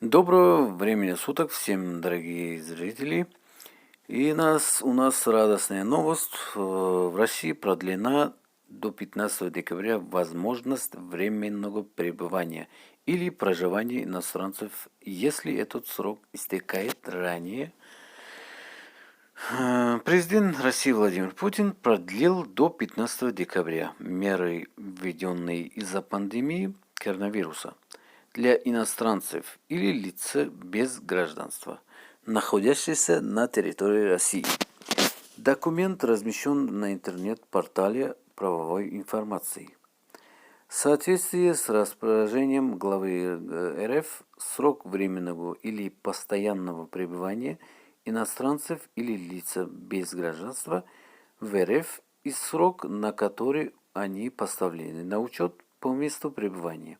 Доброго времени суток всем, дорогие зрители. У нас радостная новость. В России продлена до 15 декабря возможность временного пребывания или проживания иностранцев, если этот срок истекает ранее. Президент России Владимир Путин продлил до 15 декабря меры, введенные из-за пандемии коронавируса, для иностранцев или лиц без гражданства, находящихся на территории России. Документ размещен на интернет-портале правовой информации. В соответствии с распоряжением главы РФ, срок временного или постоянного пребывания иностранцев или лиц без гражданства в РФ и срок, на который они поставлены на учет по месту пребывания.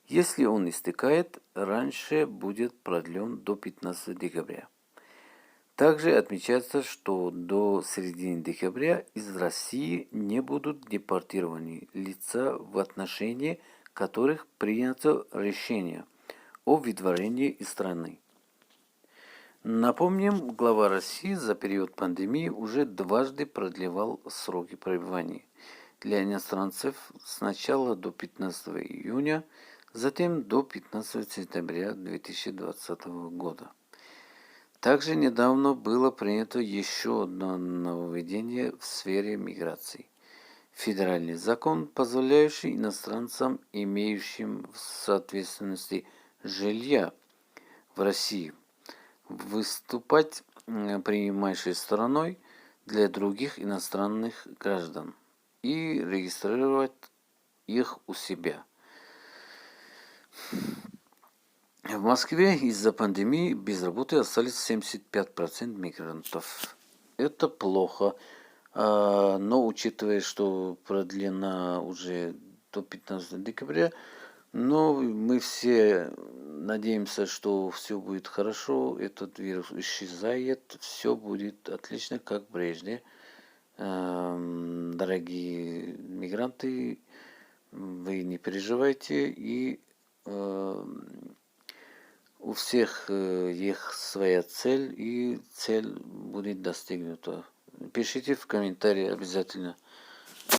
Если он истекает раньше, будет продлен до 15 декабря. Также отмечается, что до середины декабря из России не будут депортированы лица, в отношении которых принято решение о выдворении из страны. Напомним, глава России за период пандемии уже дважды продлевал сроки пребывания для иностранцев сначала до 15 июня, затем до 15 сентября 2020 года. Также недавно было принято еще одно нововведение в сфере миграции. Федеральный закон, позволяющий иностранцам, имеющим в соответственности жилья в России, выступать принимающей стороной для других иностранных граждан и регистрировать их у себя. В Москве из-за пандемии без работы остались 75% мигрантов. Это плохо, но учитывая, что продлена уже до 15 декабря, но мы все надеемся, что все будет хорошо, этот вирус исчезает, все будет отлично, как прежде. Дорогие мигранты, вы не переживайте, и у всех их своя цель, и цель будет достигнута. Пишите в комментарии обязательно.